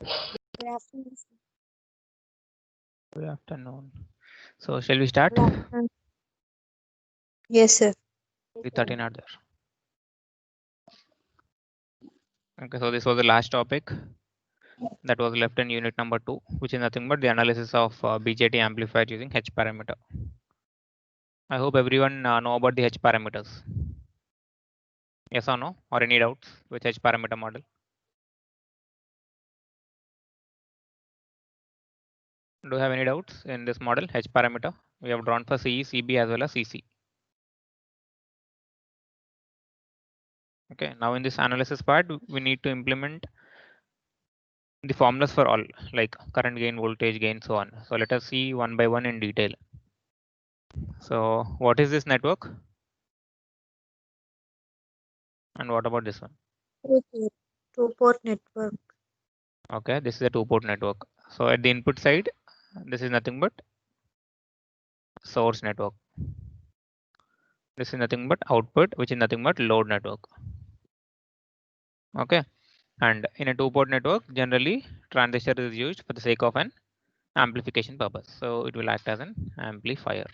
Good afternoon. Good afternoon. So shall we start? Good afternoon. Yes, sir. With 13 are there. Okay, so this was the last topic that was left in unit number 2, which is nothing but the analysis of BJT amplifier using H parameter. I hope everyone know about the H parameters. Yes or no? Or any doubts with H parameter model? Do you have any doubts in this model, H parameter? We have drawn for CE, CB as well as CC. Okay, now in this analysis part, we need to implement the formulas for all, like current gain, voltage gain, so on. So let us see one by one in detail. So what is this network? And what about this one? Two-port network. Okay, this is a two-port network. So at the input side, this is nothing but source network. This is nothing but output, which is nothing but load network. Okay, and in a two-port network, generally transistor is used for the sake of an amplification purpose. So it will act as an amplifier.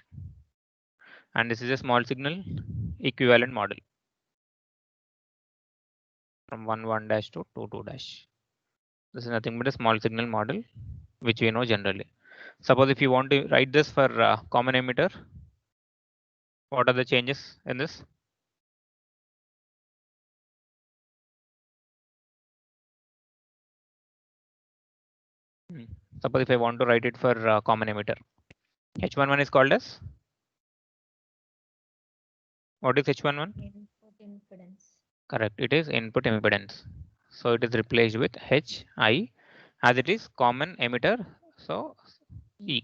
And this is a small signal equivalent model from 1 dash to 2 dash. This is nothing but a small signal model, which we know generally. Suppose if you want to write this for common emitter, what are the changes in this? Suppose if I want to write it for common emitter, H11 is called as, what is H11? Input impedance. Correct, it is input impedance. So it is replaced with Hi as it is common emitter. So E.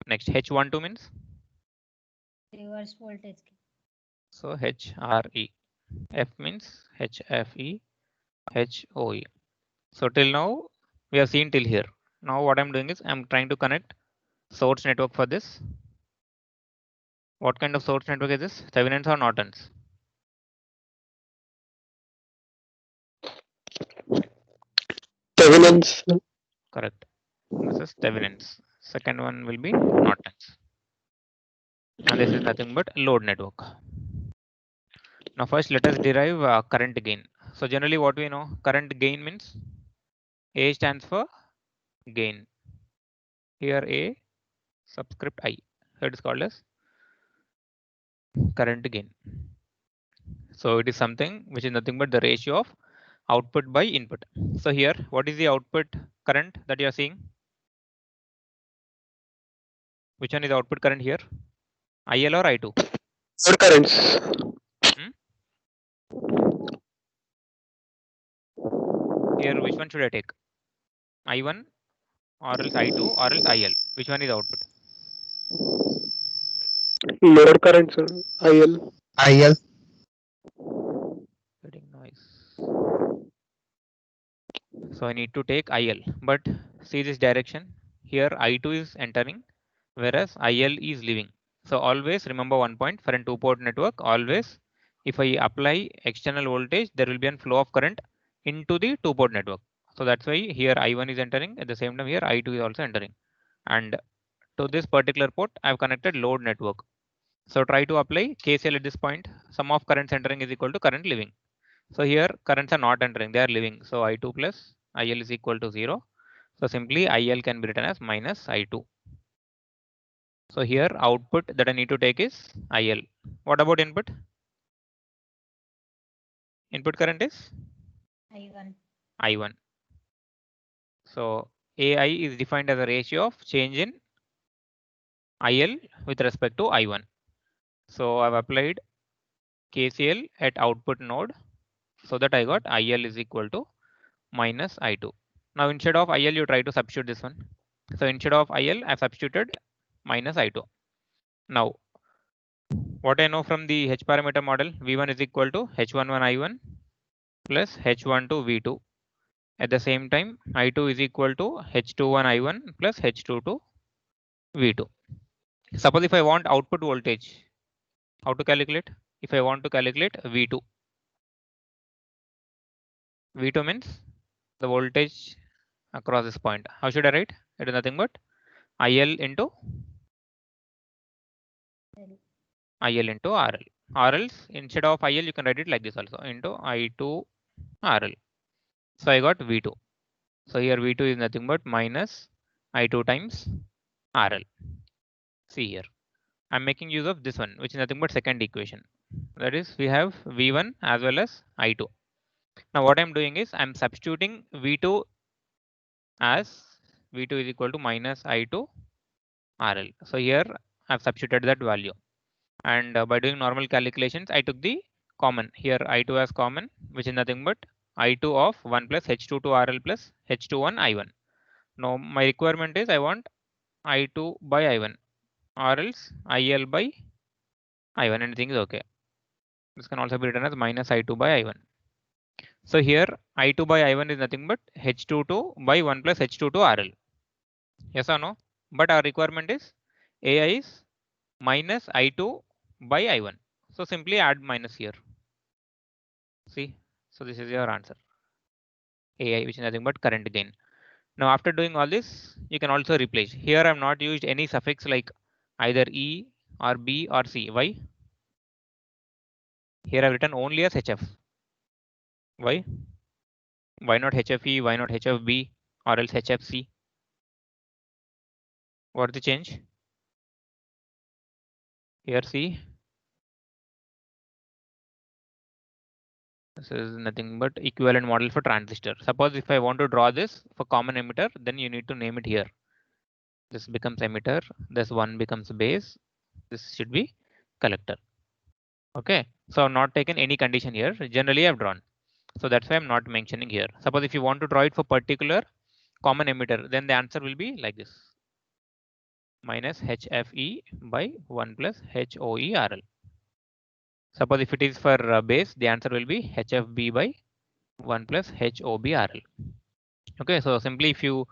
Next H12 means Reverse voltage. so HRE. F means HFE, HOE. So till now we have seen till here. Now what I'm doing is I'm trying to connect source network for this. What kind of source network is this? Thevenin's or Norton's? Thevenin's. Correct. This is Thevenin's. Second one will be Norton's. And this is nothing but load network. Now first let us derive current gain. So generally what we know, current gain means A stands for gain. Here A subscript I. So it is called as current gain. So it is something which is nothing but the ratio of output by input. So here what is the output current that you are seeing? Which one is output current here? IL or I2? Load currents. Here which one should I take? I1 or else I2 or else IL. Which one is output? Load currents. IL. IL. Getting noise. So I need to take IL, but see this direction. Here I2 is entering, whereas IL is leaving. So always remember one point for a two-port network, always if I apply external voltage, there will be a flow of current into the two-port network. So that's why here I1 is entering, at the same time here I2 is also entering. And to this particular port, I've connected load network. So try to apply KCL at this point. Sum of currents entering is equal to current leaving. So here currents are not entering, they are leaving. So I2 plus IL is equal to 0. So simply IL can be written as minus I2. So here output that I need to take is IL. What about input? Input current is I1. I1. So AI is defined as a ratio of change in IL with respect to I1. So I've applied KCL at output node so that I got IL is equal to minus I2. Now instead of IL, you try to substitute this one. So instead of IL, I substituted minus I2. Now, what I know from the H parameter model, V1 is equal to H11 I1 plus H12 V2. At the same time, I2 is equal to H21 I1 plus H22 V2. Suppose if I want output voltage, how to calculate? If I want to calculate V2, V2 means the voltage across this point. How should I write? It is nothing but IL into RL. RLs instead of IL you can write it like this also, into I2 RL. So I got V2. So here V2 is nothing but minus I2 times RL. See here, I'm making use of this one, which is nothing but second equation. That is, we have V1 as well as I2. Now what I'm doing is I'm substituting V2 as V2 is equal to minus I2 RL. So here I've substituted that value. And by doing normal calculations, I took the common. Here I2 as common, which is nothing but I2 of 1 plus H22 RL plus H21 I1. Now my requirement is I want I2 by I1 or else IL by I1. Anything is okay. This can also be written as minus I2 by I1. So here I2 by I1 is nothing but H22 by 1 plus H22 RL. Yes or no? But our requirement is AI is minus I2 by I1. So simply add minus here. See, so this is your answer. AI, which is nothing but current gain. Now after doing all this, you can also replace. Here I have not used any suffix like either E or B or C. Why? Here I have written only as HF. Why? Why not HFE? Why not HFB or else HFC? What is the change? Here see, this is nothing but equivalent model for transistor. Suppose if I want to draw this for common emitter, then you need to name it here. This becomes emitter, this one becomes base, this should be collector. Okay, so I've not taken any condition here. Generally I've drawn. So that's why I'm not mentioning here. Suppose if you want to draw it for particular common emitter, then the answer will be like this. Minus HFE by 1 plus HOE RL. Suppose if it is for base, the answer will be HFB by 1 plus HOB RL. Okay, so simply if you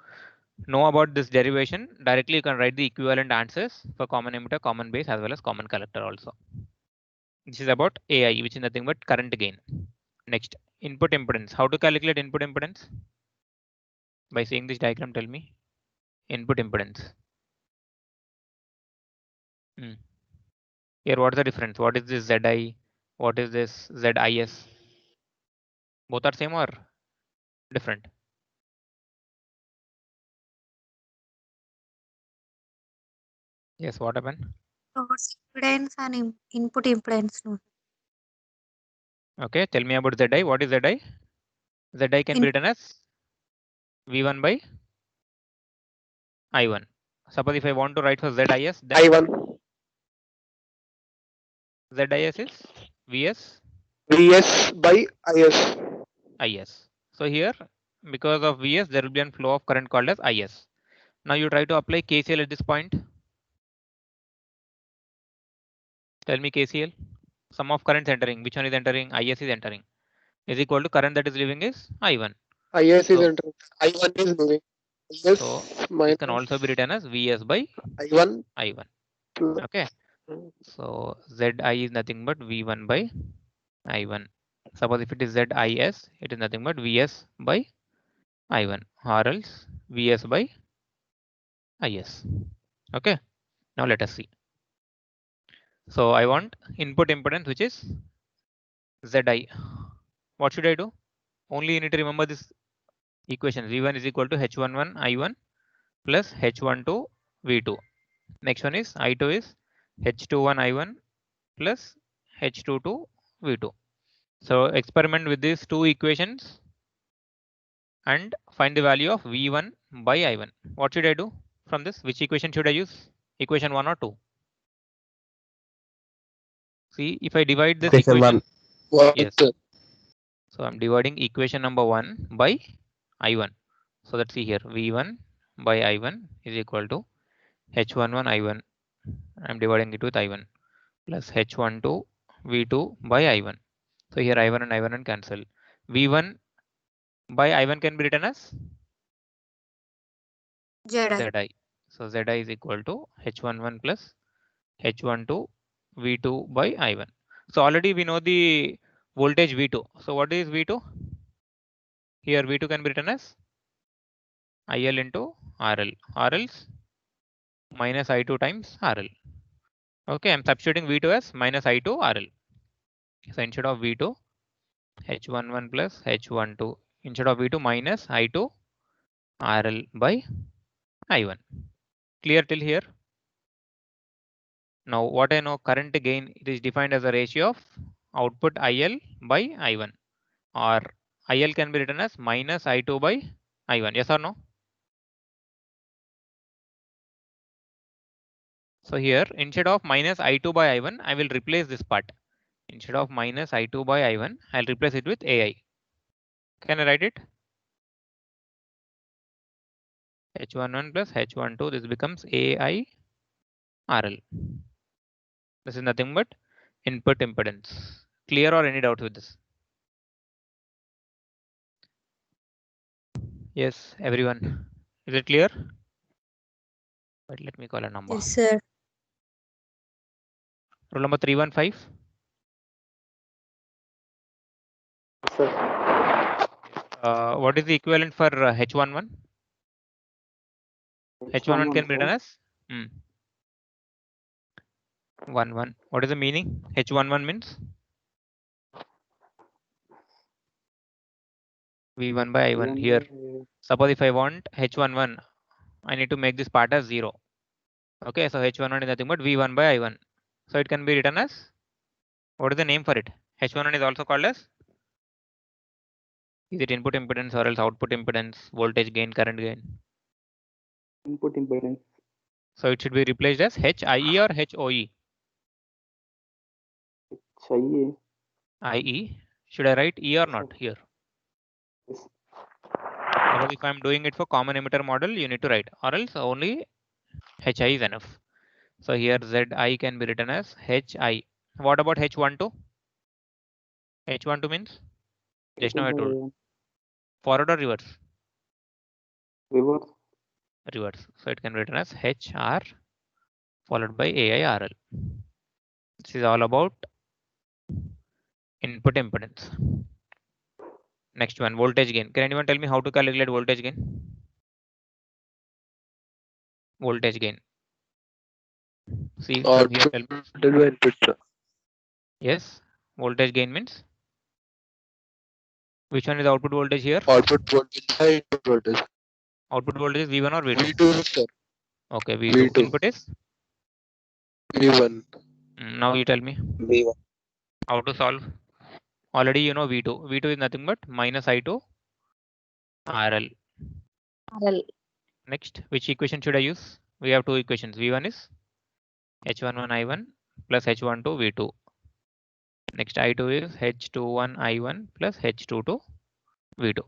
know about this derivation, directly you can write the equivalent answers for common emitter, common base as well as common collector also. This is about AI, which is nothing but current gain. Next, input impedance. How to calculate input impedance? By seeing this diagram, tell me. Input impedance. Here, what is the difference? What is this ZI? What is this ZIS? Both are same or different? Yes, what happened? Source impedance and input impedance. No. Okay, tell me about ZI. What is ZI? ZI can be written as V1 by I1. Suppose if I want to write for ZIS, then I1. ZIS is VS. VS by IS. IS. So here, because of VS, there will be a flow of current called as IS. Now you try to apply KCL at this point. Tell me KCL. Sum of currents entering. Which one is entering? IS is entering. Is equal to current that is leaving is I1. IS is So- entering. I1 is moving. IS So it minus can also be written as VS by I1. I1. plus- Okay. So ZI is nothing but V1 by I1. Suppose if it is ZIS, it is nothing but VS by I1 or else VS by IS. Okay. Now let us see. So I want input impedance, which is ZI. What should I do? Only you need to remember this equation. V1 is equal to H11 I1 plus H12 V2. Next one is I2 is H21 I1 plus H22 V2. So experiment with these two equations and find the value of V1 by I1. What should I do from this? Which equation should I use? Equation 1 or 2? See, if I divide this equation, yes. So I'm dividing equation number 1 by I1. So let's see here, V1 by I1 is equal to H11 I1. I'm dividing it with I1 plus H12 V2 by I1. So here I1 and I1 cancel. V1 by I1 can be written as ZI. So ZI is equal to H11 plus H12 V2 by I1. So already we know the voltage V2. So what is V2? Here V2 can be written as IL into RL, or else minus I2 times RL. Okay, I'm substituting V2 as minus I2 RL. So instead of V2, H11 plus H12. Instead of V2 minus I2 RL by I1. Clear till here? Now what I know, current gain, it is defined as a ratio of output IL by I1, or IL can be written as minus I2 by I1. Yes or no? So here, instead of minus I2 by I1, I will replace this part. Instead of minus I2 by I1, I'll replace it with AI. Can I write it? H11 plus H12, this becomes AI RL. This is nothing but input impedance. Clear or any doubts with this? Yes, everyone. Is it clear? But let me call a number. Yes, sir. Roll number 315. Sir. What is the equivalent for H11? H11 can be written as 11. What is the meaning? H11 means V1 by I1 here. Suppose if I want H11, I need to make this part as 0. Okay, so H11 is nothing but V1 by I1. So it can be written as, what is the name for it? H11 is also called as, is it input impedance or else output impedance, voltage gain, current gain? Input impedance. So it should be replaced as HIE or HOE? HIE. IE. Should I write E or not here? Yes. Suppose if I'm doing it for common emitter model, you need to write, or else only HI is enough. So here ZI can be written as HI. What about H12? H12 means? Just now I told. Forward or reverse? Reverse. Reverse. So it can be written as HR followed by AIRL. This is all about input impedance. Next one, voltage gain. Can anyone tell me how to calculate voltage gain? Voltage gain. See from here, tell me. Yes, voltage gain means? Which one is output voltage here? Output voltage by input voltage. Output voltage is V1 or V2? V2, sir. Okay, V2. V2. Input is? V1. Now you tell me. V1. How to solve? Already you know V2. V2 is nothing but minus I2 RL. RL. Next, which equation should I use? We have two equations. V1 is H11 I1 plus H12 V2. Next I2 is H21 I1 plus H22 V2.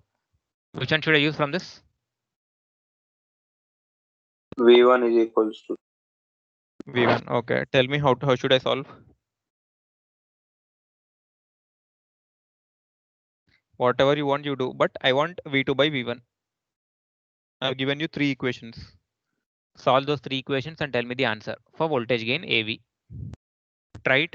Which one should I use from this? V1 is equals to. V1. Okay. Tell me how should I solve? Whatever you want, you do. But I want V2 by V1. I've given you three equations. Solve those three equations and tell me the answer for voltage gain AV. Try it.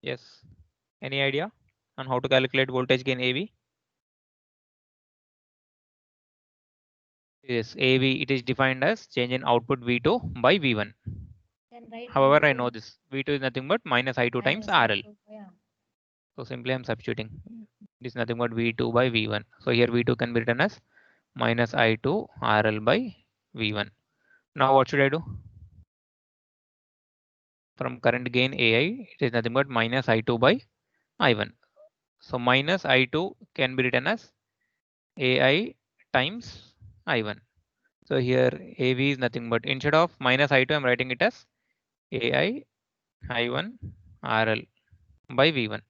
Yes. Any idea on how to calculate voltage gain AV? Yes, AV, it is defined as change in output V2 by V1. However, I know this. V2 is nothing but minus I2 times RL. So simply I'm substituting. This is nothing but V2 by V1. So here V2 can be written as minus I2 RL by V1. Now what should I do? From current gain AI, it is nothing but minus I2 by I1. So minus I2 can be written as AI times I1. So here AV is nothing but, instead of minus I2, I'm writing it as AI I1 RL by V1.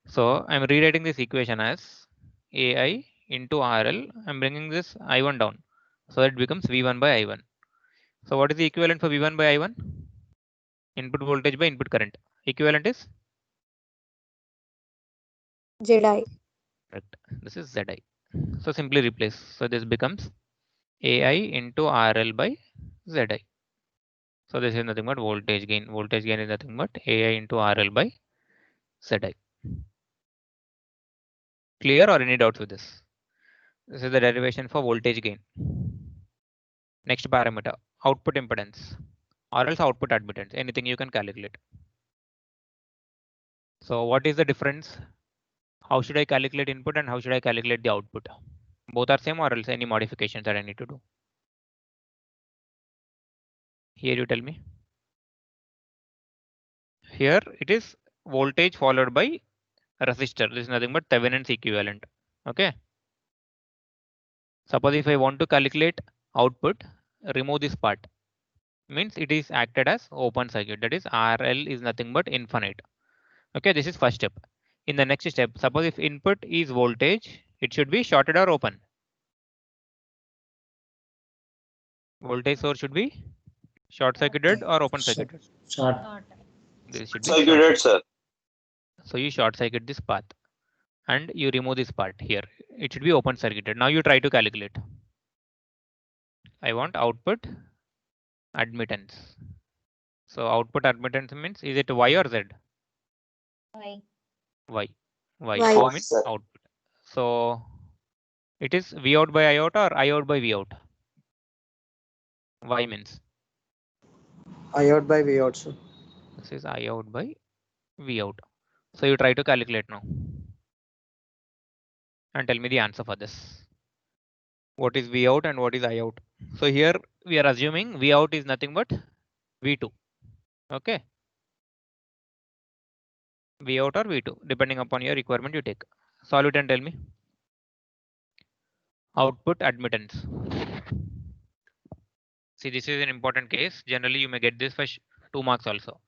So I'm rewriting this equation as AI into RL. I'm bringing this I1 down. So it becomes V1 by I1. So what is the equivalent for V1 by I1? Input voltage by input current. Equivalent is? ZI. Correct. This is ZI. So simply replace. So this becomes AI into RL by ZI. So this is nothing but voltage gain. Voltage gain is nothing but AI into RL by ZI. Clear or any doubts with this? This is the derivation for voltage gain. Next parameter, output impedance or else output admittance. Anything you can calculate. So what is the difference? How should I calculate input and how should I calculate the output? Both are same or else any modifications that I need to do? Here you tell me. Here it is voltage followed by resistor. This is nothing but Thevenin's equivalent. Okay. Suppose if I want to calculate output, remove this part. Means it is acted as open circuit. That is RL is nothing but infinite. Okay, this is first step. In the next step, suppose if input is voltage, it should be shorted or open. Voltage source should be short circuited or open circuited. Short. This should be Circuited, sir. So you short circuit this path and you remove this part here. It should be open circuited. Now you try to calculate. I want output admittance. So output admittance means is it Y or Z? Y. Y. Y. So means Sir. output. So it is V out by I out or I out by V out? Y means. I out by V out, sir. This is I out by V out. So you try to calculate now. And tell me the answer for this. What is V out and what is I out? So here we are assuming V out is nothing but V2. Okay. V out or V2, depending upon your requirement you take. Solve it and tell me. Output admittance. See, this is an important case. Generally, you may get this for 2 marks also.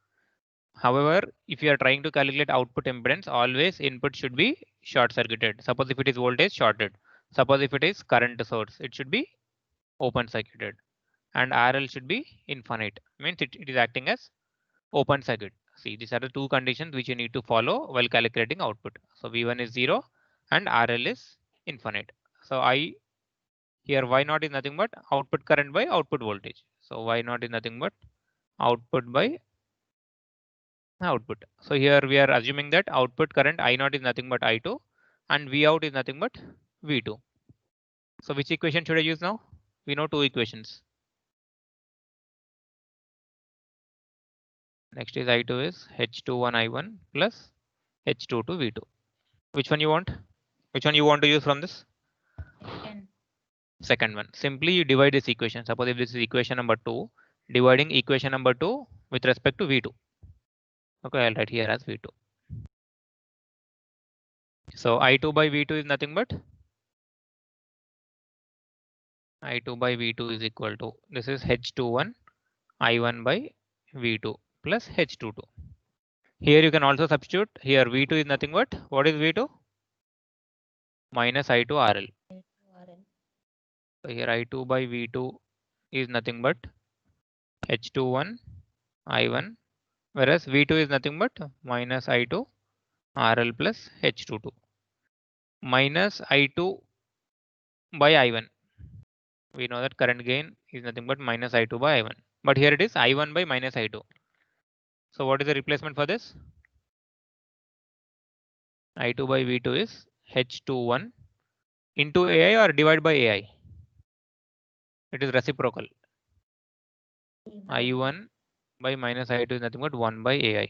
However, if you are trying to calculate output impedance, always input should be short circuited. Suppose if it is voltage, shorted. Suppose if it is current source, it should be open circuited. And RL should be infinite. Means it is acting as open circuit. See, these are the 2 conditions which you need to follow while calculating output. So V1 is 0 and RL is infinite. So I here Y naught is nothing but output current by output voltage. So Y naught is nothing but output by output. So here we are assuming that output current I naught is nothing but I2 and V out is nothing but V2. So which equation should I use now? We know 2 equations. Next is I2 is H21 I1 plus H22 V2. Which one you want? Which one you want to use from this? Second one. Simply you divide this equation. Suppose if this is equation number 2, dividing equation number 2 with respect to V2. Okay, I'll write here as V2. So I2 by V2 is nothing but I2 by V2 is equal to, this is H21 I1 by V2 plus H22. Here you can also substitute. Here V2 is nothing but, what is V2? Minus I2 RL. So here I2 by V2 is nothing but H21 I1, whereas V2 is nothing but minus I2 RL plus H22. Minus I2 by I1. We know that current gain is nothing but minus I2 by I1. But here it is I1 by minus I2. So what is the replacement for this? I2 by V2 is H21 into AI or divided by AI? It is reciprocal. I1 by minus I2 is nothing but 1 by AI.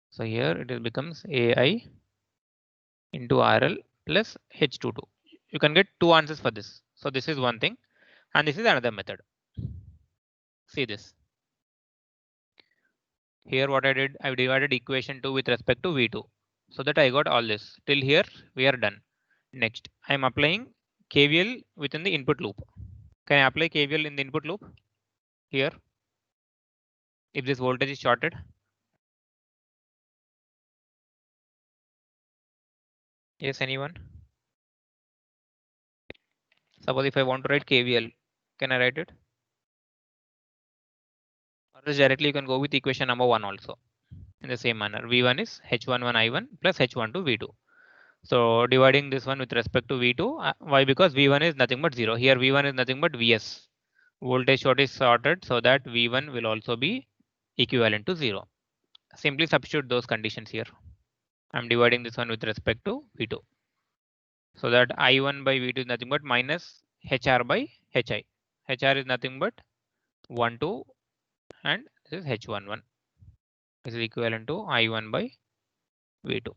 So here it becomes AI into RL plus H22. You can get 2 answers for this. So this is one thing and this is another method. See this. Here what I did, I divided equation 2 with respect to V2. So that I got all this. Till here we are done. Next, I am applying KVL within the input loop. Can I apply KVL in the input loop? Here, if this voltage is shorted. Yes, anyone? Suppose if I want to write KVL, can I write it? Or else directly you can go with equation number 1 also. In the same manner, V1 is H11 I1 plus H12 V2. So dividing this one with respect to V2, why? Because V1 is nothing but 0. Here V1 is nothing but Vs. voltage short is sorted so that V1 will also be equivalent to 0. Simply substitute those conditions here. I'm dividing this one with respect to V2. So that I1 by V2 is nothing but minus HR by HI. HR is nothing but 1, 2 and this is H11. This is equivalent to I1 by V2.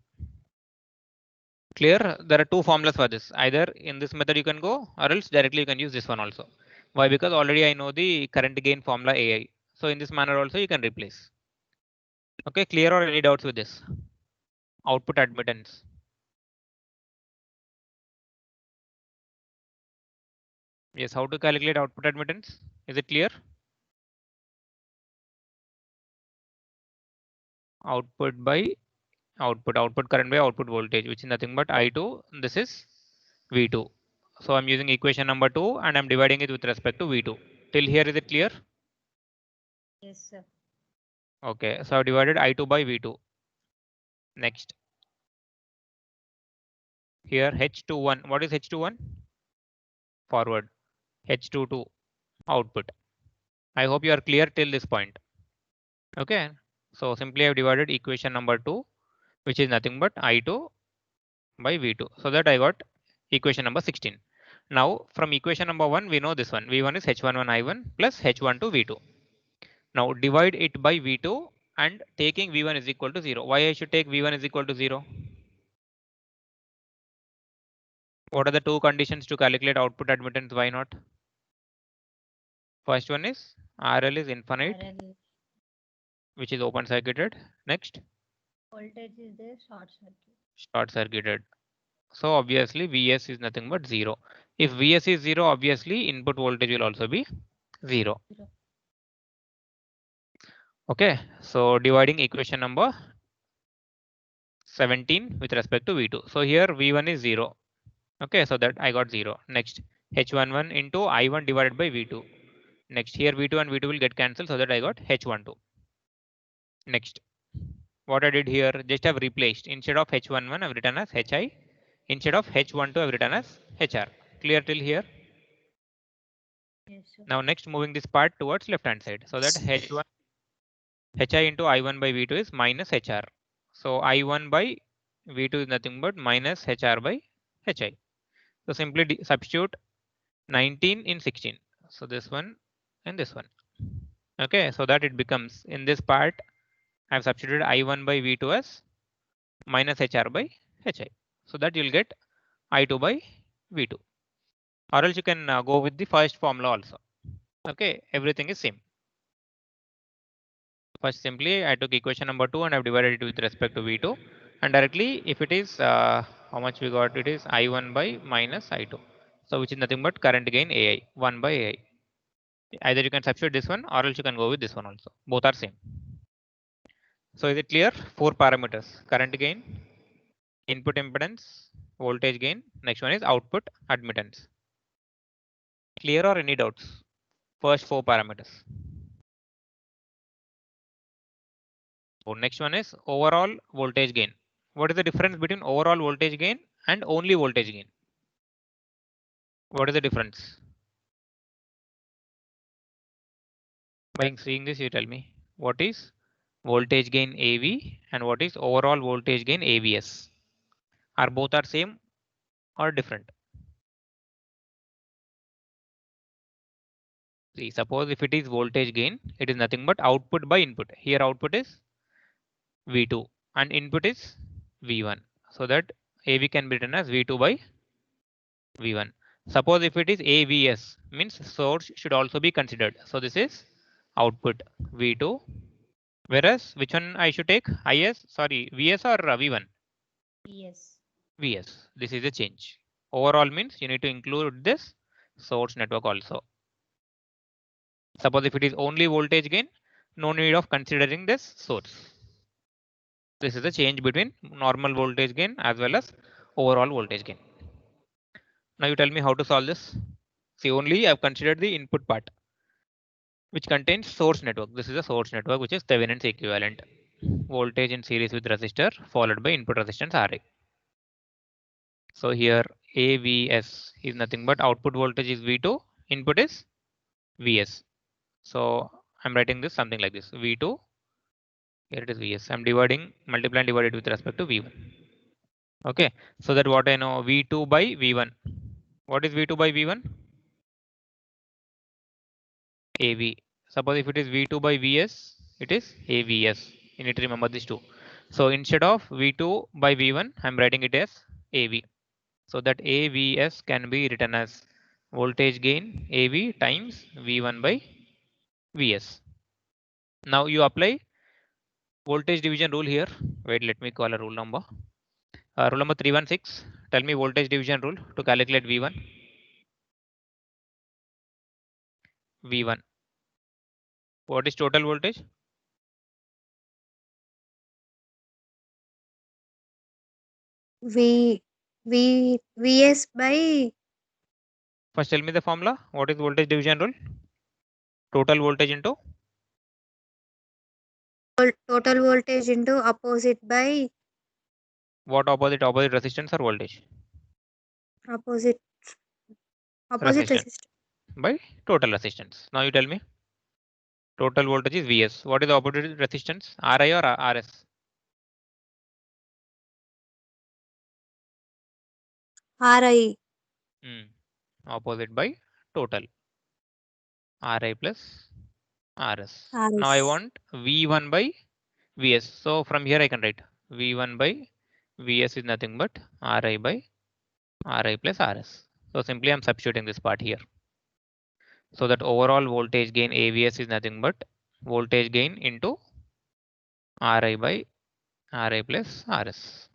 Clear? There are two formulas for this. Either in this method you can go or else directly you can use this one also. Why? Because already I know the current gain formula AI. So in this manner also you can replace. Okay, clear or any doubts with this? Output admittance. Yes, how to calculate output admittance? Is it clear? Output current by output voltage, which is nothing but I2. This is V2. So I'm using equation number 2 and I'm dividing it with respect to V2. Till here, is it clear? Yes, sir. Okay, so I've divided I2 by V2. Next. Here H21. What is H21? Forward. H22 output. I hope you are clear till this point. Okay, so simply I've divided equation number 2, which is nothing but I2 by V2. So that I got equation number 16. Now from equation number 1, we know this one. V1 is H11 I1 plus H12 V2. Now divide it by V2 and taking V1 is equal to 0. Why I should take V1 is equal to 0? What are the two conditions to calculate output admittance? Why not? First one is RL is infinite, RL which is open circuited. Next, voltage is there, short circuit. short circuited. So obviously Vs is nothing but 0. If Vs is 0, obviously input voltage will also be 0. Okay, so dividing equation number 17 with respect to V2. So here V1 is 0. Okay, so that I got 0. Next, H11 into I1 divided by V2. Next, here V2 and V2 will get cancelled, so that I got H12. Next, what I did here, just have replaced. Instead of H11, I've written as HI. Instead of H12, I've written as HR. Clear till here? Yes, sir. Now next, moving this part towards left hand side. So that H1 HI into I1 by V2 is minus HR. So I1 by V2 is nothing but minus HR by HI. So simply substitute 19 in 16. So this one and this one. Okay, so that it becomes in this part, I've substituted I1 by V2 as minus HR by HI. So that you'll get I2 by V2. Or else you can go with the first formula also. Okay, everything is same. First, simply I took equation number 2 and I've divided it with respect to V2. And directly, if it is how much we got, it is I1 by minus I2. So which is nothing but current gain AI, 1 by AI. Either you can substitute this one or else you can go with this one also. Both are same. So is it clear? 4 parameters: current gain, input impedance, voltage gain. Next one is output admittance. Clear or any doubts? First 4 parameters. So next one is overall voltage gain. What is the difference between overall voltage gain and only voltage gain? What is the difference? By seeing this, you tell me what is voltage gain AV and what is overall voltage gain AVS. Are both are same or different? See, suppose if it is voltage gain, it is nothing but output by input. Here output is V2 and input is V1. So that AV can be written as V2 by V1. Suppose if it is AVS, means source should also be considered. So this is output V2. Whereas which one I should take? VS or V1? Yes. VS. This is a change. Overall means you need to include this source network also. Suppose if it is only voltage gain, no need of considering this source. This is the change between normal voltage gain as well as overall voltage gain. Now you tell me how to solve this. See, only I've considered the input part, which contains source network. This is a source network, which is Thevenin's equivalent. Voltage in series with resistor followed by input resistance Ra. So here AVS is nothing but output voltage is V2, input is Vs. So I'm writing this something like this. V2, here it is Vs. I'm multiplying divided with respect to V1. Okay, so that what I know, V2 by V1. What is V2 by V1? AV. Suppose if it is V2 by Vs, it is AVS. You need to remember these two. So instead of V2 by V1, I'm writing it as AV. So that AVS can be written as voltage gain AV times V1 by Vs. Now you apply voltage division rule here. Wait, let me call a rule number. Rule number 316. Tell me voltage division rule to calculate V1. V1. What is total voltage? Vs by First tell me the formula. What is voltage division rule? Total voltage into total voltage into opposite by what opposite? Opposite resistance or voltage? opposite Resistance resistance. by total resistance. Now you tell me. Total voltage is Vs. What is the opposite resistance? Ri or Rs? Ri. Opposite by total. Ri plus Rs. Rs. Now I want V1 by Vs. So from here I can write V1 by Vs is nothing but Ri by Ri plus Rs. So simply I'm substituting this part here. So that overall voltage gain AVS is nothing but voltage gain into Ri by Ri plus Rs.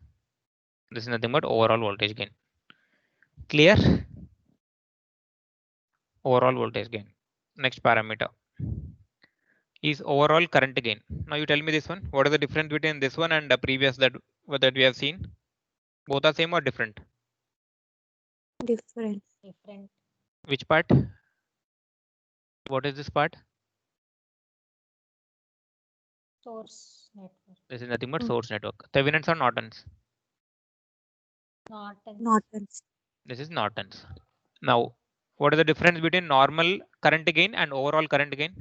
This is nothing but overall voltage gain. Clear? Overall voltage gain. Next parameter is overall current gain. Now you tell me this one. What is the difference between this one and the previous that we have seen? Both are same or different? Different. Which part? What is this part? Source network. This is nothing but source network. Thevenin's or Norton's? Norton's. This is Norton's. Now, what is the difference between normal current gain and overall current gain?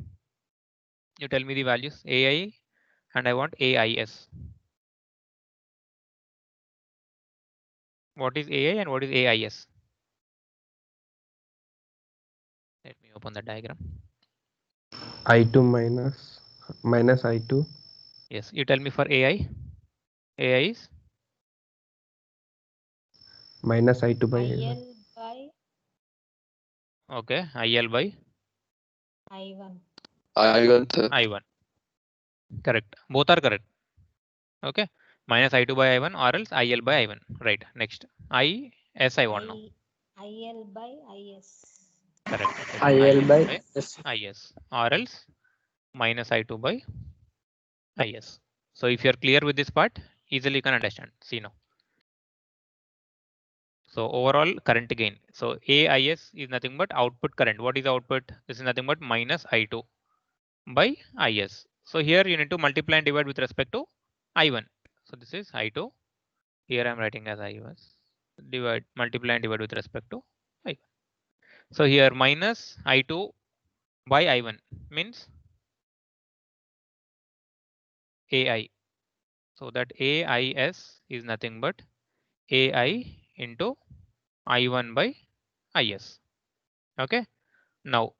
You tell me the values. AI and I want AIS. What is AI and what is AIS? Let me open the diagram. I2 minus I2. Yes, you tell me for AI. AI is Minus I2 by IL by okay. IL by I1. I1, sir. I1. Correct. Both are correct. Okay. Minus I2 by I1 or else IL by I1. Right. Next. IS I want now. IL by IS. Correct. IL by S. IS or else minus I2 by IS. So if you're clear with this part, easily you can understand. See now. So overall current gain. So AIS is nothing but output current. What is output? This is nothing but minus I2 by IS. So here you need to multiply and divide with respect to I1. So this is I2. Here I'm writing as IS. Multiply and divide with respect to I1. So here minus I2 by I1 means AI. So that AIS is nothing but AI into I1 by IS. Okay. Now,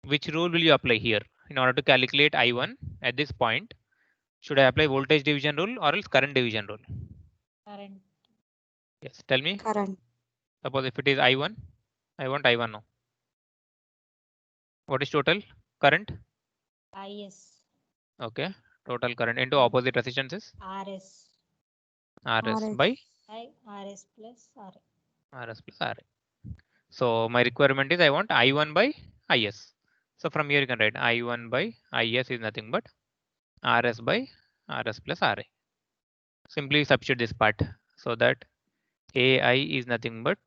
which rule will you apply here? In order to calculate I1 at this point, should I apply voltage division rule or else current division rule? Current. Yes, tell me. Current. Suppose if it is I1, I want I1 now. What is total current? IS. Okay, total current into opposite resistances. RS. RS RS. by RS plus RA. RS plus RA. So my requirement is I want I1 by IS. So from here you can write I1 by IS is nothing but RS by RS plus RA. Simply substitute this part so that AI is nothing but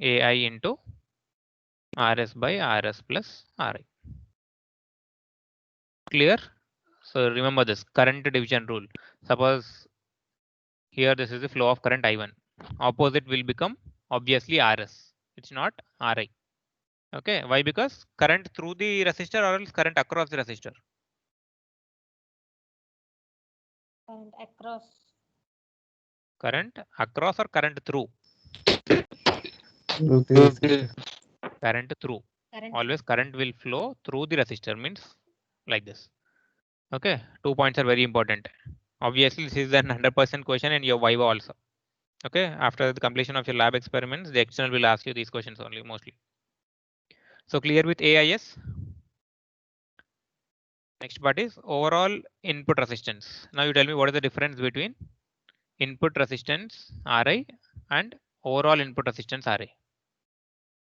AI into RS by RS plus RA. Clear? So remember this current division rule. Suppose here this is the flow of current I1. Opposite will become obviously RS. It's not RI. Okay, why? Because current through the resistor or else current across the resistor. Current across. Current across or current through? Through the resistor. Current through. Current. Always current will flow through the resistor, means like this. Okay, 2 points are very important. Obviously, this is an 100% question in your Viva also. Okay, after the completion of your lab experiments, the external will ask you these questions only mostly. So clear with AIS? Next part is overall input resistance. Now you tell me what is the difference between input resistance Ri and overall input resistance Ra.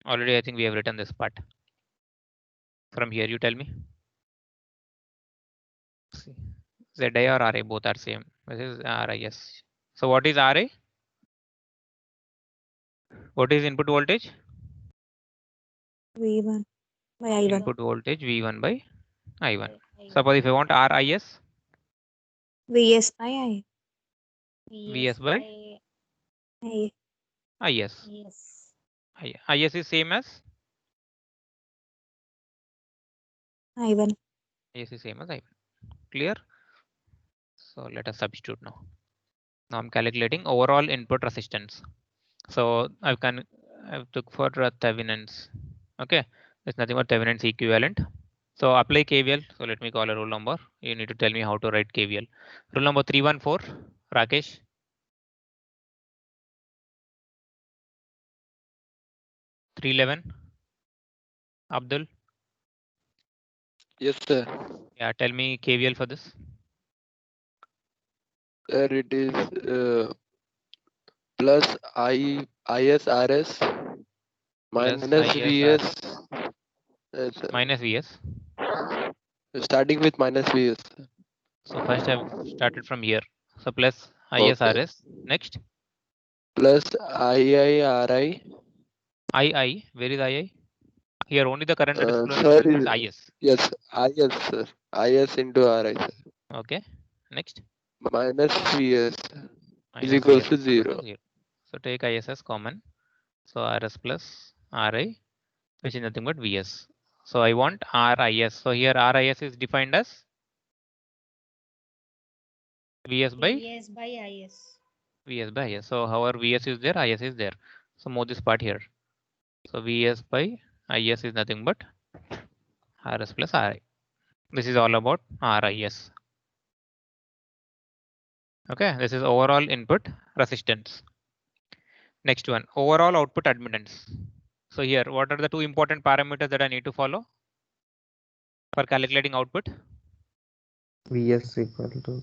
Already I think we have written this part. From here you tell me. See, Zi or Ra both are same. This is RIS. So what is Ra? What is input voltage? V1 by I1. Input voltage V1 by I1. I1. Suppose if I want RIS, Vs by I. Vs by I. IS. Yes. IS is same as I1. IS is same as I1. Clear? So let us substitute now. Now I'm calculating overall input resistance. So I've took for Thevenin's. Okay, there's nothing but Thevenin's equivalent. So apply KVL. So let me call a rule number. You need to tell me how to write KVL. Rule number 314. Rakesh. 311. Abdul. Yes, sir. Yeah, tell me KVL for this. Sir, it is plus ISRS minus ISR. VS. Yes, sir. Minus VS. Starting with minus VS. So first I've started from here. So plus Okay. ISRS. Next. Plus IIRI. II. Where is II? Here only the current that is flowing Sir, is IS. yes, IS, sir. IS into RI, sir. Okay. Next. Minus VS is Minus equals VS to is equal 0. to 0. So take IS as common. So RS plus RI, which is nothing but VS. So I want RIS. So here RIS is defined as VS by VS by IS. VS by IS. So however VS is there, IS is there. So move this part here. So VS by IS is nothing but RS plus RI. This is all about RIS. Okay, this is overall input resistance. Next one, overall output admittance. So here, what are the two important parameters that I need to follow for calculating output? VS equal to.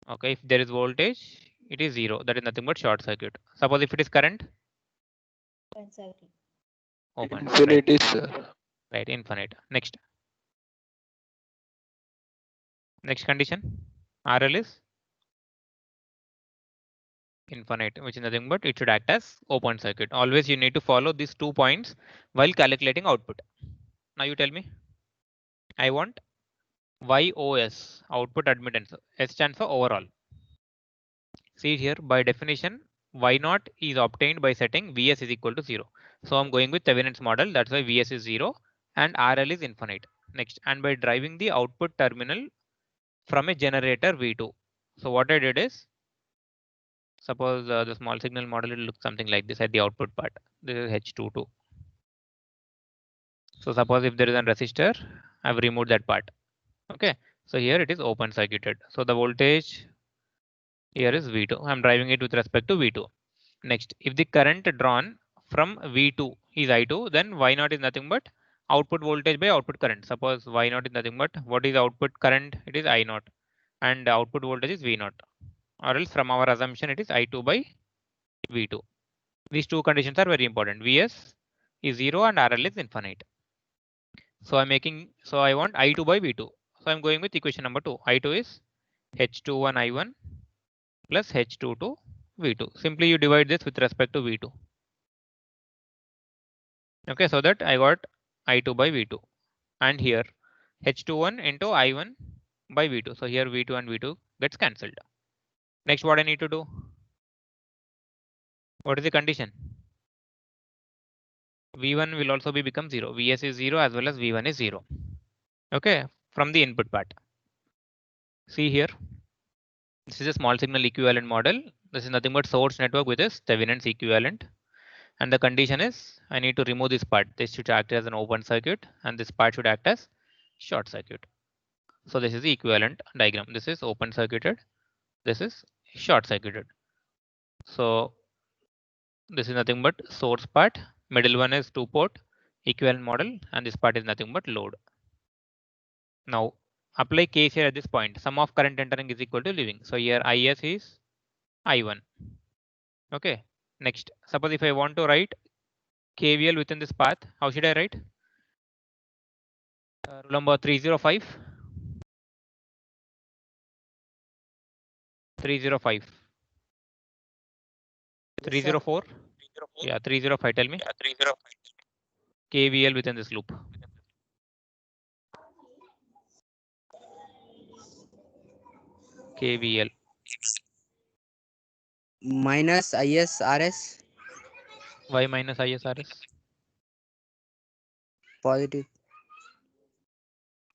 Okay, if there is voltage, it is 0. That is nothing but short circuit. Suppose if it is current, Open circuit. open. Infinity, Right. sir. Right, infinite. Next. Next condition, RL is infinite, which is nothing but it should act as open circuit. Always you need to follow these 2 points while calculating output. Now you tell me, I want YOS, output admittance. S stands for overall. See here, by definition, Y0 is obtained by setting Vs is equal to 0. So I'm going with Thevenin's model. That's why Vs is 0 and RL is infinite. Next, and by driving the output terminal from a generator V2. So what I did is, suppose the small signal model, it looks something like this at the output part. This is H22. So suppose if there is a resistor, I've removed that part. Okay. So here it is open circuited. So the voltage here is V2. I'm driving it with respect to V2. Next, if the current drawn from V2 is I2, then Y0 is nothing but output voltage by output current. Suppose Y0 is nothing but what is output current? It is I0 and output voltage is V0. Or else from our assumption it is I2 by V2. These two conditions are very important. Vs is 0 and RL is infinite. So I want I2 by V2. So I'm going with equation number 2. I2 is H21 I1 plus H22 V2. Simply you divide this with respect to V2. Okay, so that I got I2 by V2. And here H21 into I1 by V2. So here V2 and V2 gets cancelled. Next, what I need to do? What is the condition? V1 will also become 0. Vs is 0 as well as V1 is 0. Okay, from the input part. See here. This is a small signal equivalent model. This is nothing but source network with its Thevenin's equivalent. And the condition is I need to remove this part. This should act as an open circuit and this part should act as short circuit. So this is the equivalent diagram. This is open circuited. This is short circuited. So this is nothing but source part. Middle one is 2-port equivalent model and this part is nothing but load. Now apply KCL at this point. Sum of current entering is equal to leaving. So here IS is I1. Okay. Next, suppose if I want to write KVL within this path, how should I write? Rule number 305. 305. 304. Yeah, 305. Tell me. 305. KVL within this loop. KVL. Minus ISRS. Why minus ISRS? Positive.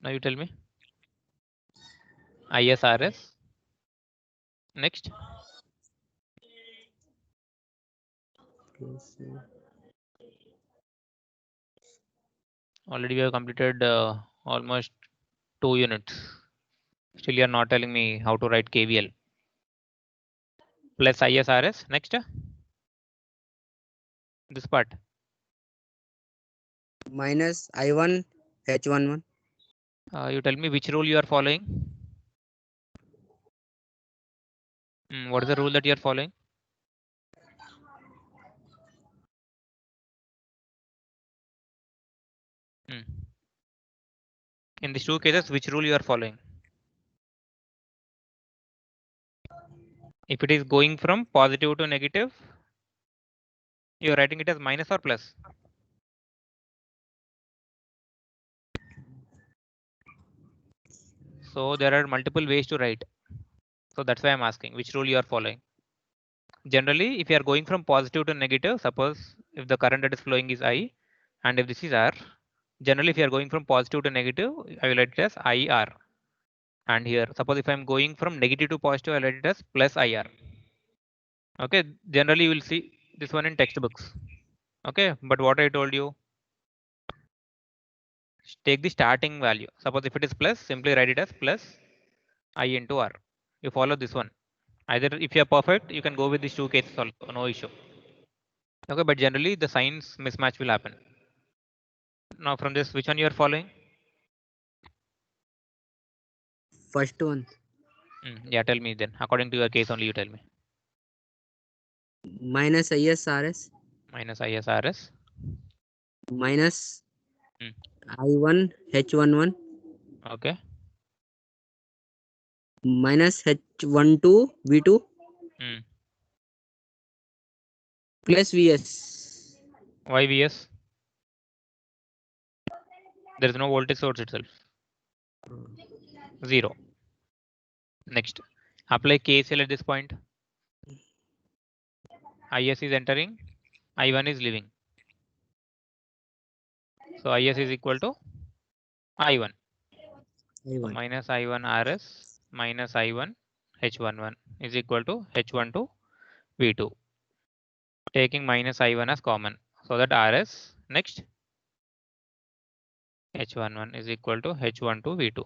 Now you tell me. ISRS. Next. Already we have completed almost 2 units. Still you are not telling me how to write KVL. Plus ISRS. Next. This part. Minus I1 H11. You tell me which rule you are following. What is the rule that you are following? In these two cases, which rule you are following? If it is going from positive to negative, you are writing it as minus or plus. So there are multiple ways to write. So that's why I'm asking which rule you are following. Generally, if you are going from positive to negative, suppose if the current that is flowing is I, and if this is R, generally if you are going from positive to negative, I will write it as IR. And here, suppose if I'm going from negative to positive, I'll write it as plus IR. Okay, generally you will see this one in textbooks. Okay, but what I told you, take the starting value. Suppose if it is plus, simply write it as plus I into R. You follow this one. Either if you are perfect, you can go with these two cases also, no issue. Okay, but generally the signs mismatch will happen. Now from this, which one you are following? First one. Yeah, tell me then. According to your case only, you tell me. Minus ISRS. Minus ISRS. Minus I1 H11. Okay. Minus H12 V2. Plus VS. Why VS? There is no voltage source itself. 0. Next, apply KCL at this point. IS is entering, I1 is leaving. So IS is equal to I1. So minus I1 RS minus I1 H11 is equal to H12 V2. Taking minus I1 as common. So that RS, next, H11 is equal to H12 V2.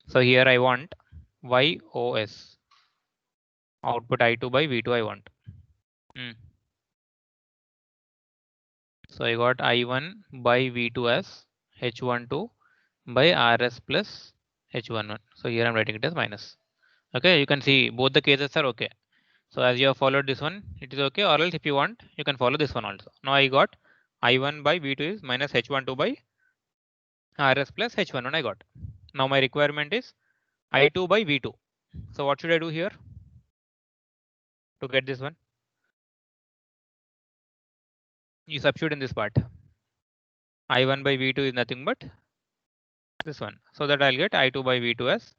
So here I want YOS. Output I2 by V2 I want. So I got I1 by V2 as H12 by RS plus H11. So here I'm writing it as minus. Okay, you can see both the cases are okay. So as you have followed this one, it is okay, or else if you want, you can follow this one also. Now I got I1 by V2 is minus H12 by RS plus H11 I got. Now my requirement is I2 by V2. So what should I do here to get this one? You substitute in this part. I1 by V2 is nothing but this one. So that I'll get I2 by V2 as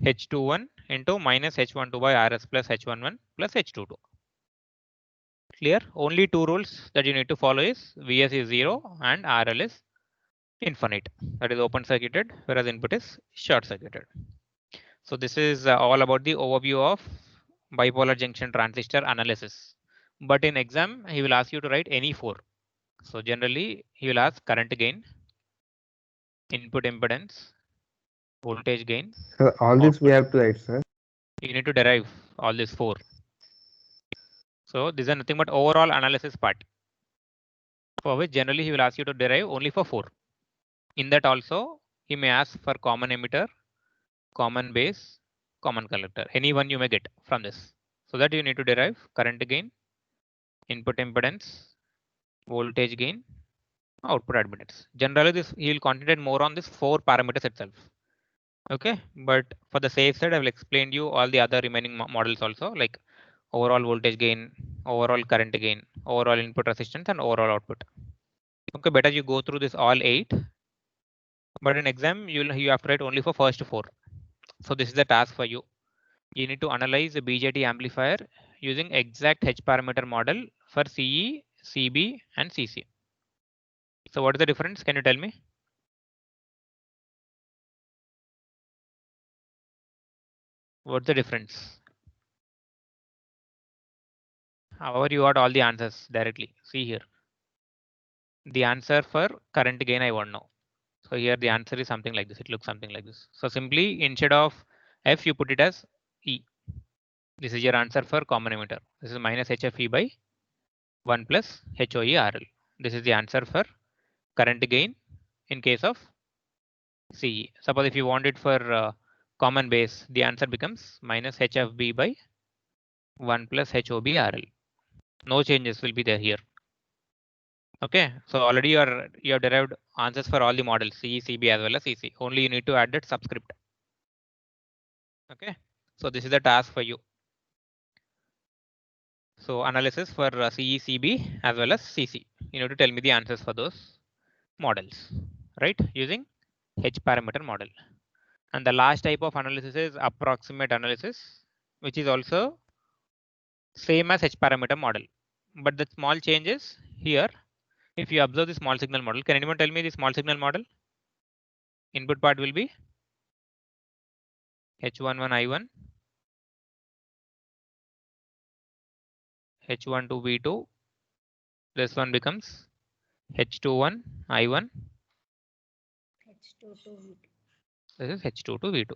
H21 into minus H12 by RS plus H11 plus H22. Clear? Only two rules that you need to follow is Vs is 0 and RL is infinite. That is open circuited, whereas input is short circuited. So this is all about the overview of bipolar junction transistor analysis. But in exam, he will ask you to write any four. So generally, he will ask current gain, input impedance, voltage gain. So all this we output. have to write, sir. You need to derive all these four. So these are nothing but overall analysis part, for which generally he will ask you to derive only for four. In that also, he may ask for common emitter, common base, common collector. Any one you may get from this. So that you need to derive current gain, input impedance, voltage gain, output admittance. Generally, this he will concentrate more on this four parameters itself. Okay, but for the safe side, I will explain you all the other remaining models also, like overall voltage gain, overall current gain, overall input resistance, and overall output. Okay, better you go through this all 8. But in exam, you have to write only for first 4. So this is the task for you. You need to analyze a BJT amplifier using exact H parameter model for CE, CB, and CC. So what is the difference? Can you tell me? What's the difference? However, you got all the answers directly. See here. The answer for current gain I want to know. So here the answer is something like this. It looks something like this. So simply instead of F, you put it as E. This is your answer for common emitter. This is minus HFE by 1 plus HOE RL. This is the answer for current gain in case of CE. Suppose if you want it for common base, the answer becomes minus HFB by 1 plus HOB RL. No changes will be there here. Okay, so already you have derived answers for all the models, CE, CB as well as CC. Only you need to add that subscript. Okay, so this is the task for you. So analysis for CE, CB as well as CC. You need to tell me the answers for those models, right? Using H parameter model. And the last type of analysis is approximate analysis, which is also same as H parameter model. But the small change is here. If you observe the small signal model, can anyone tell me the small signal model? Input part will be H11 I1, H12 V2. This one becomes H21 I1. H2 to V2. This is H22 V2.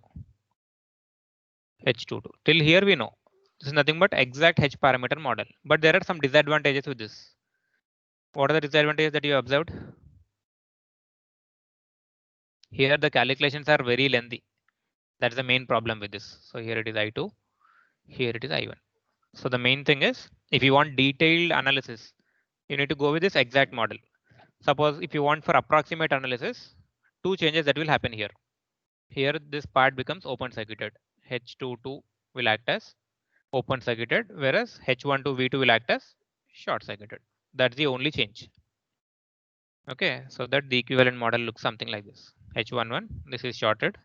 H22. Till here we know. This is nothing but exact H parameter model. But there are some disadvantages with this. What are the disadvantages that you observed? Here the calculations are very lengthy. That's the main problem with this. So here it is I2. Here it is I1. So the main thing is, if you want detailed analysis, you need to go with this exact model. Suppose if you want for approximate analysis, two changes that will happen here. Here this part becomes open circuited. H22 will act as open circuited, whereas H12 V2 will act as short circuited. That's the only change. Okay, so that the equivalent model looks something like this. H11, this is shorted.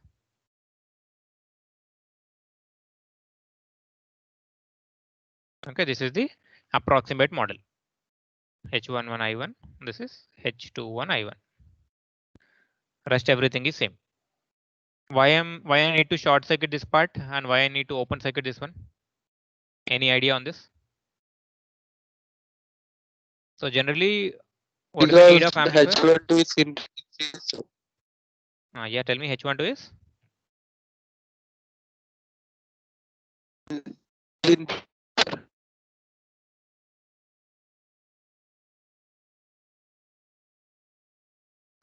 Okay, this is the approximate model. H11 I1, this is H21 I1. Rest everything is same. Why I need to short circuit this part and why I need to open circuit this one? Any idea on this? So generally, what is the need of amplifier? H12 is increased. Yeah, tell me H12 is?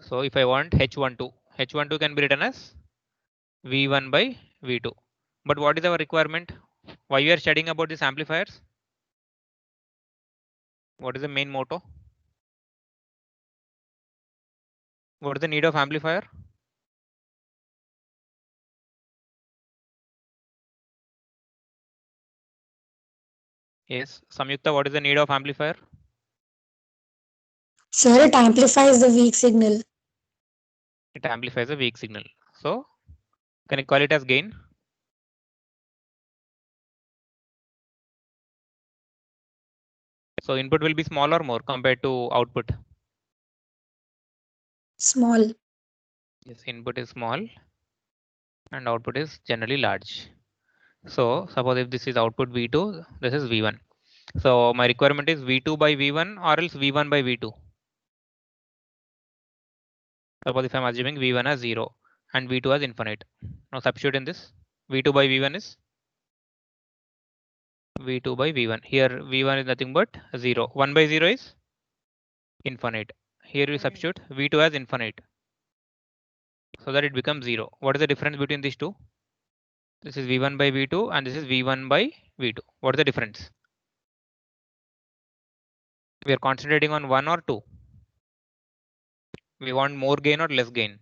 So if I want H12, H12 can be written as V1 by V2. But what is our requirement? Why we are studying about these amplifiers? What is the main motto? What is the need of amplifier? Yes, Samyukta, what is the need of amplifier? Sir, it amplifies the weak signal. It amplifies a weak signal. So can I call it as gain? So input will be small or more compared to output. Small. Yes, input is small and output is generally large. So suppose if this is output V2, this is V1. So my requirement is V2 by V1 or else V1 by V2. Suppose if I'm assuming V1 as 0 and V2 as infinite. Now substitute in this. V2 by V1 is V2 by V1. Here V1 is nothing but 0. 1 by 0 is infinite. Here we substitute V2 as infinite, so that it becomes 0. What is the difference between these two? This is V1 by V2 and this is V1 by V2. What is the difference? We are concentrating on 1 or 2. We want more gain or less gain?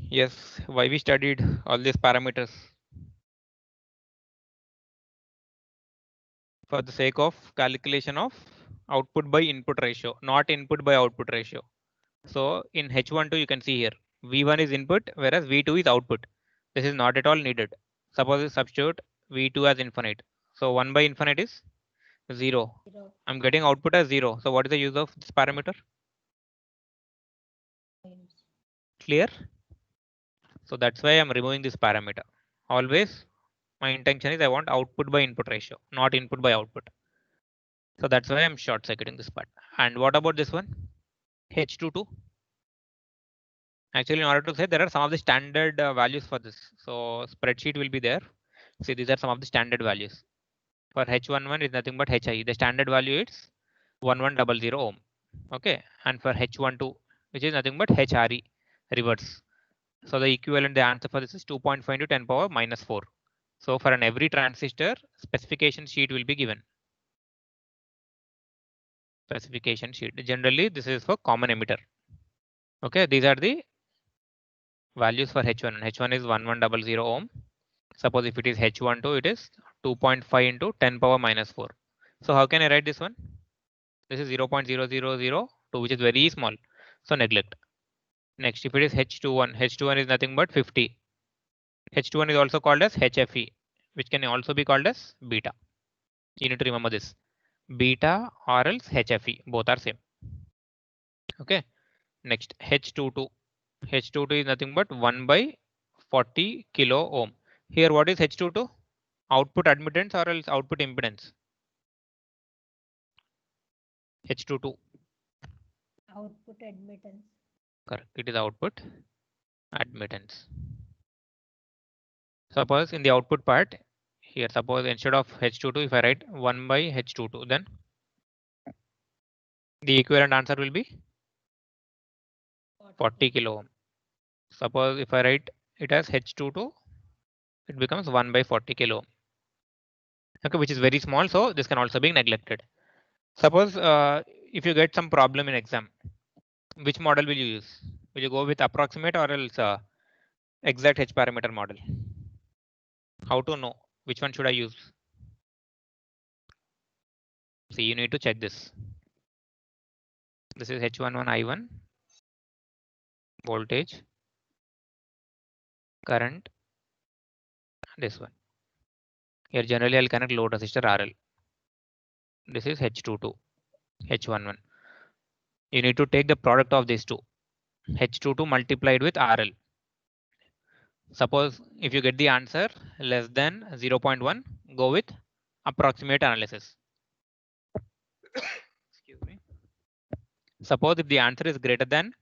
Yes, why we studied all these parameters? For the sake of calculation of output by input ratio, not input by output ratio. So in H12 you can see here V1 is input whereas V2 is output. This is not at all needed. Suppose you substitute V2 as infinite. So 1 by infinite is 0. I'm getting output as 0. So what is the use of this parameter? Clear? So that's why I'm removing this parameter. Always my intention is I want output by input ratio, not input by output. So that's why I'm short circuiting this part. And what about this one? H22. Actually, in order to say there are some of the standard values for this. So spreadsheet will be there. See, these are some of the standard values. For H11 is nothing but HI. The standard value is 1100 ohm. Okay. And for H12, which is nothing but HRE reverse. So the equivalent, the answer for this is 2.5 into 10 power minus 4. So for an every transistor, specification sheet will be given. Specification sheet. Generally, this is for common emitter. Okay, these are the values for H1. H1 is 1100 ohm. Suppose if it is H12, it is 2.5 into 10 power minus 4. So how can I write this one? This is 0.0002, which is very small. So neglect. Next, if it is H21, H21 is nothing but 50. H21 is also called as HFE, which can also be called as beta. You need to remember this. Beta or else HFE, both are same. Okay. Next, H22. H22 is nothing but 1 by 40 kilo ohm. Here, what is H22? Output admittance or else output impedance? H22. Output admittance. Correct. It is output admittance. Suppose in the output part, here suppose instead of H22, if I write 1 by H22, then the equivalent answer will be 40 kilo ohm. Suppose if I write it as H22, it becomes 1 by 40 kilo ohm. Okay, which is very small, so this can also be neglected. Suppose if you get some problem in exam, which model will you use? Will you go with approximate or else exact H parameter model? How to know which one should I use? See, you need to check this. This is H11 I1, voltage, current, this one. Here generally I'll connect load resistor RL. This is H22, H11. You need to take the product of these two, H22 multiplied with RL. Suppose if you get the answer less than 0.1, go with approximate analysis. Excuse me. Suppose if the answer is greater than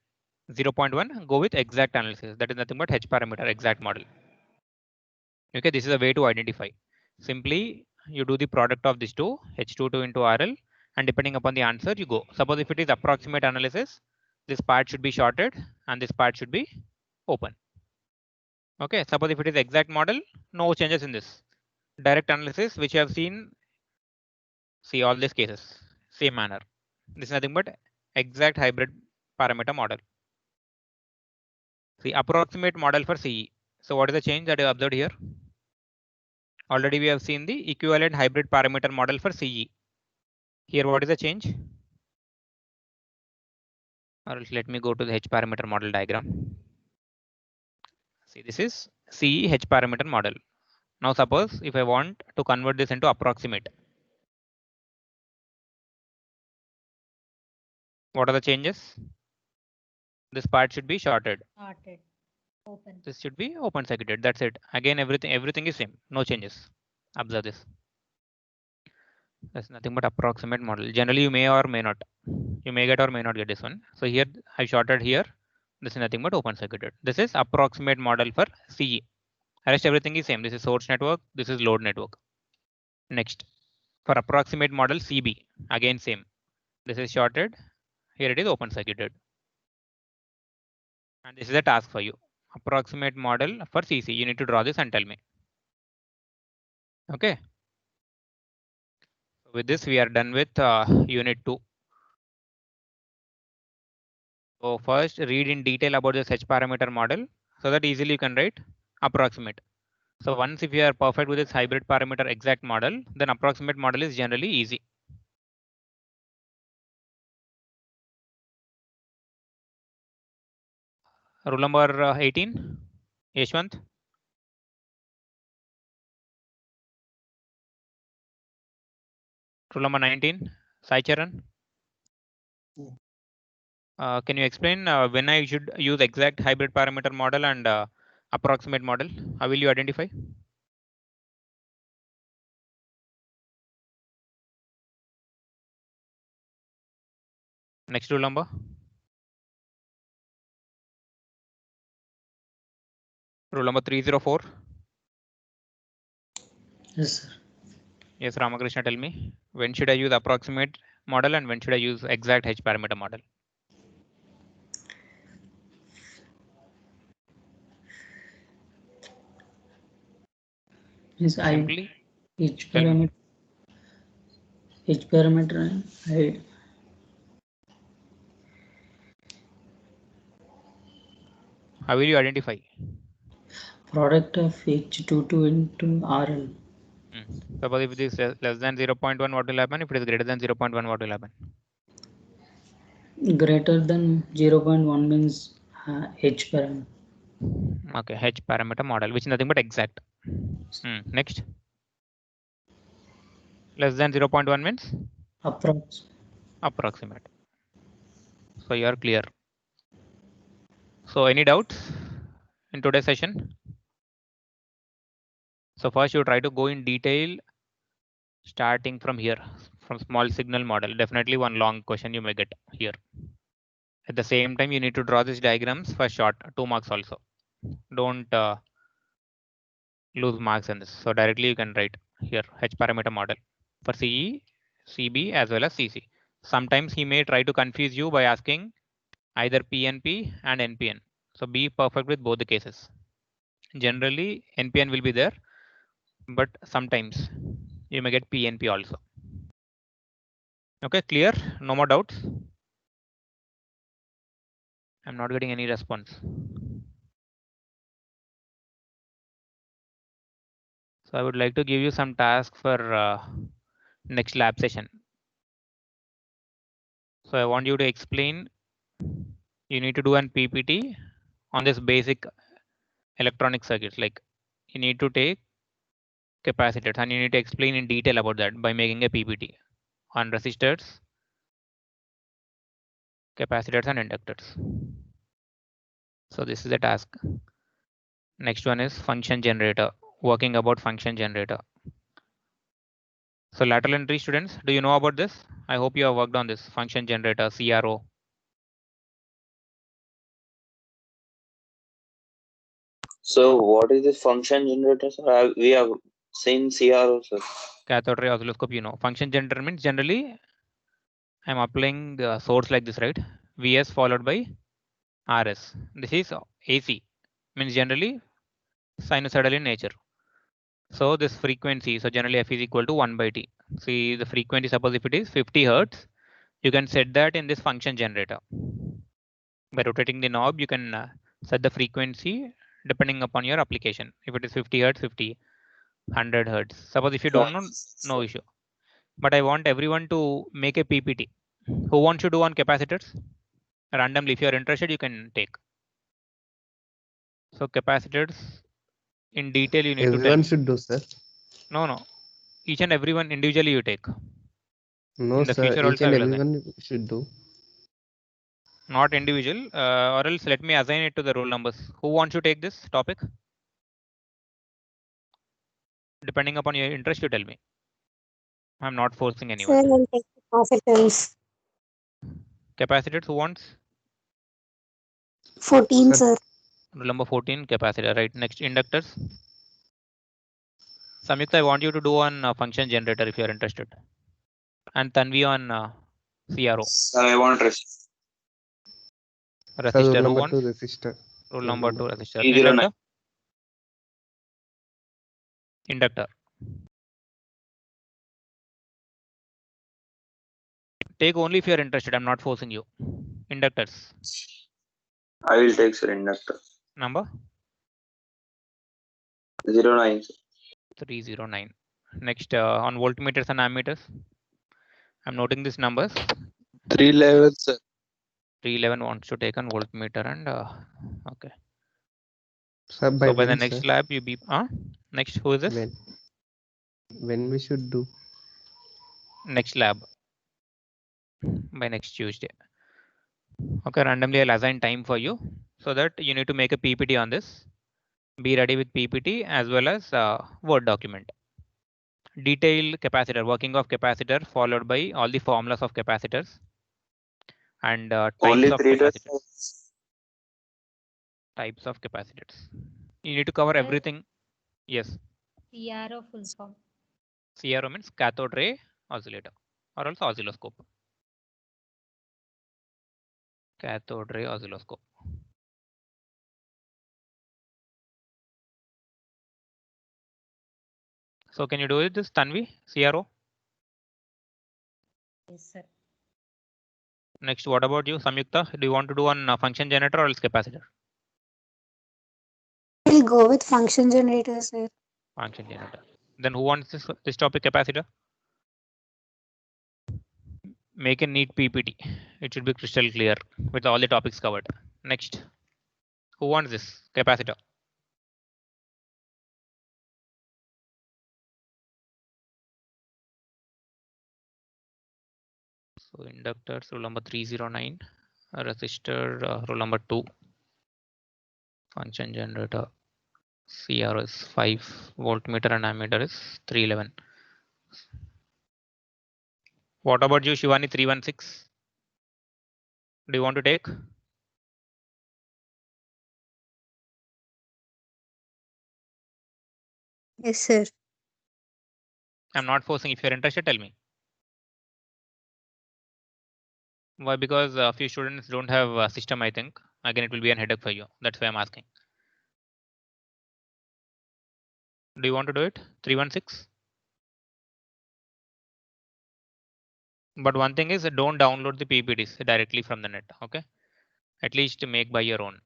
0.1, go with exact analysis. That is nothing but H parameter exact model. Okay, this is a way to identify. Simply you do the product of these two, H22 into RL, and depending upon the answer you go. Suppose if it is approximate analysis, this part should be shorted and this part should be open. Okay, suppose if it is exact model, no changes in this. Direct analysis, which you have seen, see all these cases, same manner. This is nothing but exact hybrid parameter model. The approximate model for CE. So what is the change that you observed here? Already we have seen the equivalent hybrid parameter model for CE. Here what is the change? Or else let me go to the H parameter model diagram. See, this is CE H parameter model. Now suppose if I want to convert this into approximate. What are the changes? This part should be shorted. Started. Open. This should be open circuited. That's it. Again, everything is same. No changes. Observe this. That's nothing but approximate model. Generally, you may or may not. You may get or may not get this one. So here I shorted here. This is nothing but open circuited. This is approximate model for CE. Rest everything is same. This is source network. This is load network. Next, for approximate model CB, again same. This is shorted. Here it is open circuited. And this is a task for you. Approximate model for CC. You need to draw this and tell me. Okay. With this, we are done with unit 2. So first, read in detail about this H parameter model so that easily you can write approximate. So once if you are perfect with this hybrid parameter exact model, then approximate model is generally easy. Rule number 18, Yashwant. Rule number 19, Sai Charan. Can you explain when I should use exact hybrid parameter model and approximate model? How will you identify? Next rule number. Rule number 304. Yes, sir. Yes, Ramakrishna, tell me. When should I use approximate model and when should I use exact H parameter model? Means Simply each tell me. parameter How will you identify? product of H22 into RL. Suppose if it is less than 0.1, what will happen? If it is greater than 0.1, what will happen? Greater than 0.1 means H parameter. Okay, H parameter model, which is nothing but exact. Next. Less than 0.1 means? Approximate. So you are clear. So any doubts in today's session? So first you try to go in detail starting from here, from small signal model. Definitely one long question you may get here. At the same time, you need to draw these diagrams for short 2 marks also. Don't lose marks in this. So directly you can write here H parameter model for CE, CB as well as CC. Sometimes he may try to confuse you by asking either PNP and NPN. So be perfect with both the cases. Generally NPN will be there, but sometimes you may get PNP also. Okay, clear? No more doubts? I'm not getting any response. So I would like to give you some task for next lab session. So I want you to explain. You need to do an PPT on this basic electronic circuits. Like you need to take capacitors and you need to explain in detail about that by making a PPT on resistors, capacitors and inductors. So this is the task. Next one is function generator, working about function generator. So lateral entry students, do you know about this? I hope you have worked on this function generator, CRO. So what is this function generator, sir? We have seen CRO, sir. Cathode ray oscilloscope, you know. Function generator means generally I'm applying the source like this, right? Vs followed by Rs. This is AC, means generally sinusoidal in nature. So this frequency, so generally F is equal to 1 by T. See the frequency, suppose if it is 50 Hertz, you can set that in this function generator. By rotating the knob, you can set the frequency depending upon your application. If it is 50 Hertz, 50, 100 Hertz. Suppose if you don't know, no issue. But I want everyone to make a PPT. Who wants to do on capacitors? Randomly, if you are interested, you can take. So capacitors, In detail, you need to tell Everyone me. should do, sir. No. Each and everyone individually you take. No, In the sir. future Each also I and will assign. everyone should do. Not individual, or else let me assign it to the roll numbers. Who wants to take this topic? Depending upon your interest, you tell me. I'm not forcing Sir, anyone. I'll take capacitors. Capacitors, who wants? 14, Sir. sir. Roll number 14, capacitor. Right. Next, inductors. Samyukta, I want you to do on function generator if you are interested. And Tanvi on CRO. Sir, I want resistor. Sir, Resistor, roll who number wants? 2 resistor. Roll number 2, resistor. 309. Inductor. Inductor. Take only if you are interested. I'm not forcing you. Inductors. I will take, sir, inductor. Number 09. 309. Next, on voltmeters and ammeters. I'm noting these numbers. 311, sir. 311 wants to take on voltmeter and okay. Sir, by So by the when, next sir? lab, you be next. Who is this? When we should do? Next lab. By next Tuesday. Okay, randomly I'll assign time for you so that you need to make a PPT on this. Be ready with PPT as well as Word document. Detailed capacitor, working of capacitor, followed by all the formulas of capacitors and types Only of 3 capacitors. tests. Types of capacitors. You need to cover everything. Yes. CRO full form. CRO means cathode ray oscillator or also oscilloscope. Cathode ray oscilloscope. So can you do it, this Tanvi, CRO? Yes, sir. Next, what about you, Samyukta? Do you want to do on function generator or else capacitor? We'll go with function generator, sir. Function generator. Then who wants this topic, capacitor? Make a neat PPT. It should be crystal clear with all the topics covered. Next, who wants this capacitor? So inductors, roll number 309, resistor, roll number 2, function generator, CR is 5, voltmeter and ammeter is 311. What about you, Shivani, 316? Do you want to take? Yes, sir. I'm not forcing. If you're interested, tell me. Why? Because a few students don't have a system, I think. Again, it will be an headache for you. That's why I'm asking. Do you want to do it? 316? But one thing is, don't download the PPTs directly from the net. Okay. At least make by your own.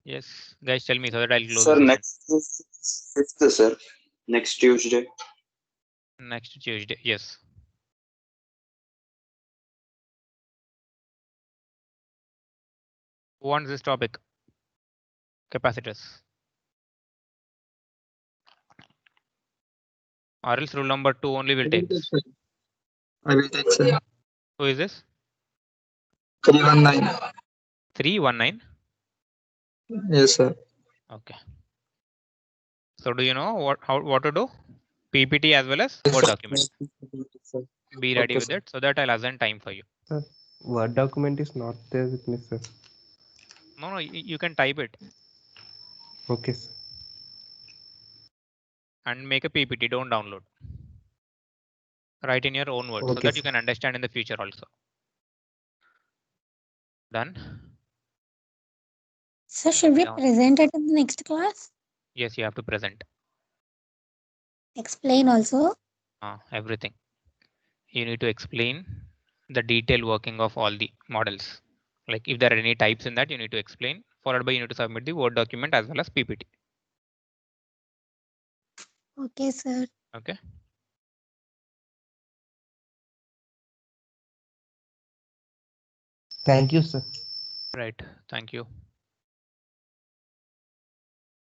Yes, guys, tell me so that I'll close Sir, the next Tuesday, sir. Next Tuesday. next Tuesday. Yes. Who wants this topic? Capacitors. Or else rule number 2 only will take this. I will take, sir. Who is this? 319. 319. Yes, sir. Okay. So do you know what to do? PPT as well as Word document. Be ready with it so that I'll assign time for you. Sir, Word document is not there with me, sir. No, you can type it Okay, sir. and make a PPT. Don't download. Write in your own words so Okay, that you sir. can understand in the future also. Done? So should we Yeah. present it in the next class? Yes, you have to present Explain also? everything. You need to explain the detailed working of all the models. Like if there are any types in that, you need to explain. Followed by you need to submit the Word document as well as PPT. Okay, sir. Okay. Thank you, sir. Right. Thank you.